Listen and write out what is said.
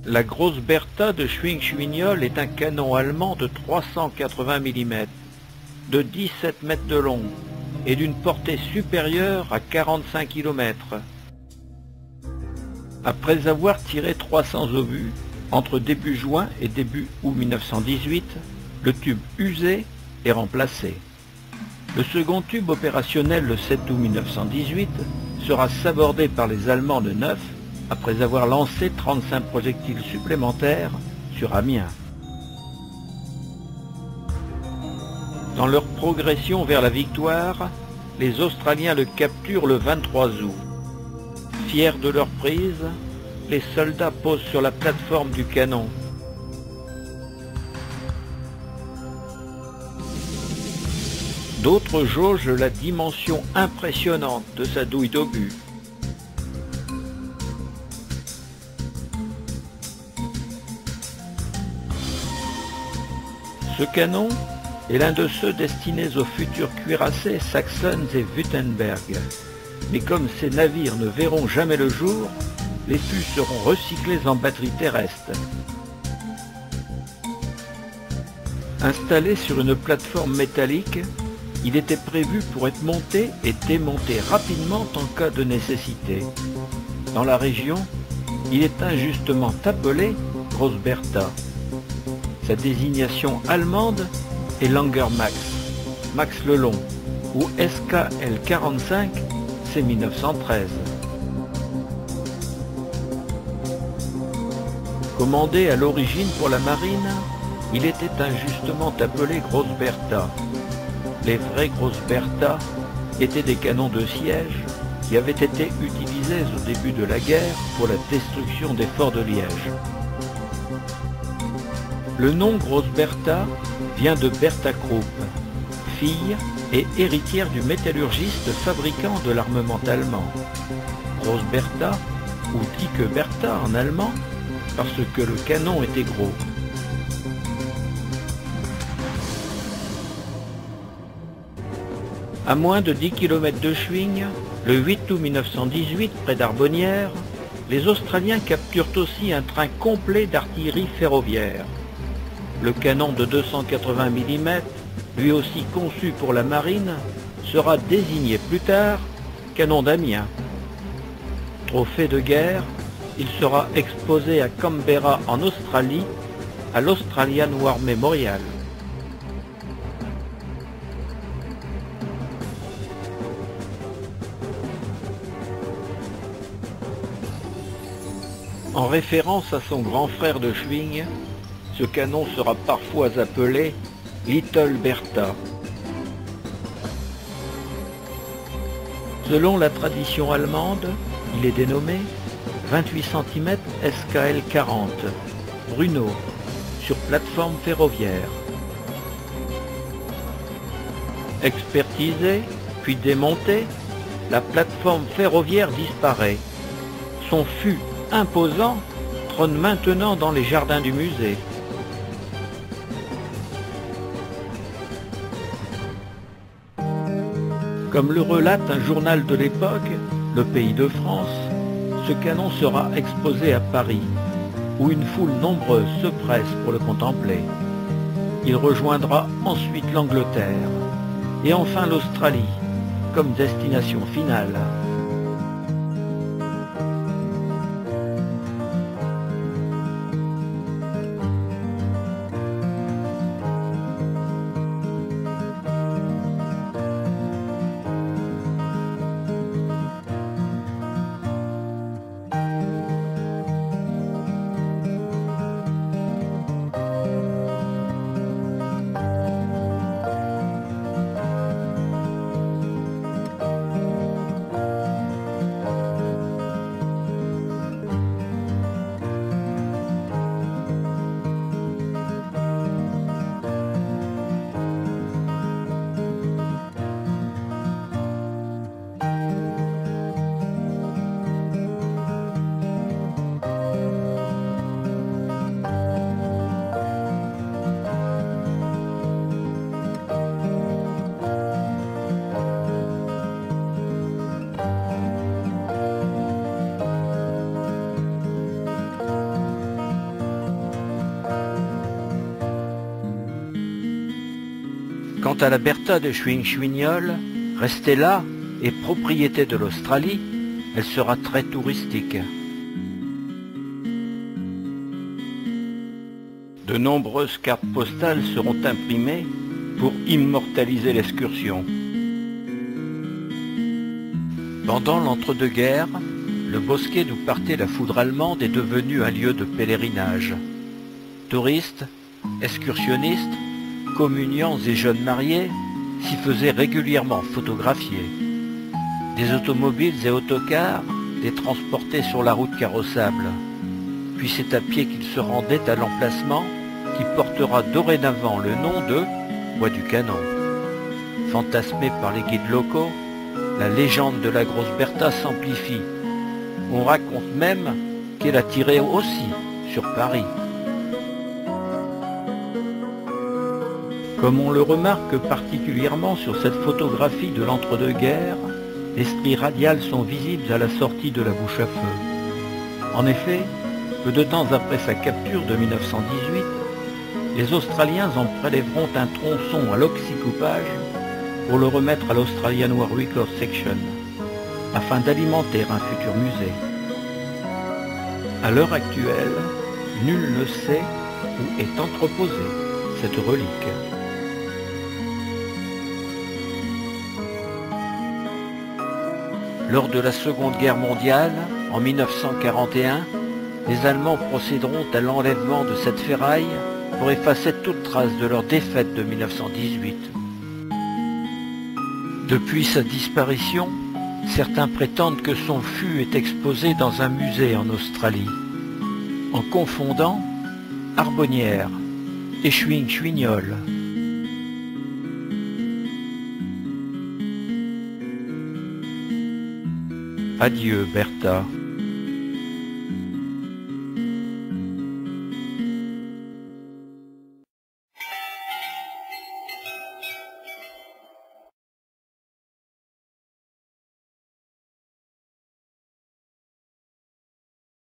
La Grosse Bertha de Schwing-Schwignol est un canon allemand de 380 mm, de 17 mètres de long et d'une portée supérieure à 45 km. Après avoir tiré 300 obus, entre début juin et début août 1918, le tube usé est remplacé. Le second tube opérationnel le 7 août 1918 sera sabordé par les Allemands de neuf après avoir lancé 35 projectiles supplémentaires sur Amiens. Dans leur progression vers la victoire, les Australiens le capturent le 23 août. Fiers de leur prise, les soldats posent sur la plateforme du canon. D'autres jaugent la dimension impressionnante de sa douille d'obus. Ce canon est l'un de ceux destinés aux futurs cuirassés Saxons et Württemberg. Mais comme ces navires ne verront jamais le jour, les fûts seront recyclés en batterie terrestre. Installé sur une plateforme métallique, il était prévu pour être monté et démonté rapidement en cas de nécessité. Dans la région, il est injustement appelé Grosse Bertha. Sa désignation allemande est Langermax, Max le Long, ou SKL 45, c'est 1913. Commandé à l'origine pour la marine, il était injustement appelé Grosse Bertha. Les vraies Grosses Bertha étaient des canons de siège qui avaient été utilisés au début de la guerre pour la destruction des forts de Liège. Le nom Grosse Bertha vient de Bertha Krupp, fille et héritière du métallurgiste fabricant de l'armement allemand. Grosse Bertha, ou Dicke Bertha en allemand, parce que le canon était gros. À moins de 10 km de Schwing, le 8 août 1918, près d'Arbonnières, les Australiens capturent aussi un train complet d'artillerie ferroviaire. Le canon de 280 mm, lui aussi conçu pour la marine, sera désigné plus tard canon d'Amiens. Trophée de guerre, il sera exposé à Canberra en Australie, à l'Australian War Memorial. En référence à son grand frère de Schwing, ce canon sera parfois appelé Little Bertha. Selon la tradition allemande, il est dénommé 28 cm SKL 40, Bruno, sur plateforme ferroviaire. Expertisée, puis démontée, la plateforme ferroviaire disparaît. Son fût imposant trône maintenant dans les jardins du musée. Comme le relate un journal de l'époque, Le Pays de France, ce canon sera exposé à Paris, où une foule nombreuse se presse pour le contempler. Il rejoindra ensuite l'Angleterre, et enfin l'Australie, comme destination finale. Quant à la Bertha de Schwing-Schwignol, restée là et propriété de l'Australie, elle sera très touristique. De nombreuses cartes postales seront imprimées pour immortaliser l'excursion. Pendant l'entre-deux-guerres, le bosquet d'où partait la foudre allemande est devenu un lieu de pèlerinage. Touristes, excursionnistes, communiants et jeunes mariés s'y faisaient régulièrement photographier. Des automobiles et autocars les transportaient sur la route carrossable. Puis c'est à pied qu'ils se rendaient à l'emplacement qui portera dorénavant le nom de Bois du Canon. Fantasmée par les guides locaux, la légende de la grosse Bertha s'amplifie. On raconte même qu'elle a tiré aussi sur Paris. Comme on le remarque particulièrement sur cette photographie de l'entre-deux-guerres, les stries radiales sont visibles à la sortie de la bouche à feu. En effet, peu de temps après sa capture de 1918, les Australiens en prélèveront un tronçon à l'oxycoupage pour le remettre à l'Australian War Record Section, afin d'alimenter un futur musée. À l'heure actuelle, nul ne sait où est entreposée cette relique. Lors de la Seconde Guerre mondiale, en 1941, les Allemands procéderont à l'enlèvement de cette ferraille pour effacer toute trace de leur défaite de 1918. Depuis sa disparition, certains prétendent que son fût est exposé dans un musée en Australie, en confondant Arbonnières et Schwing-Schwignol. Adieu, Bertha.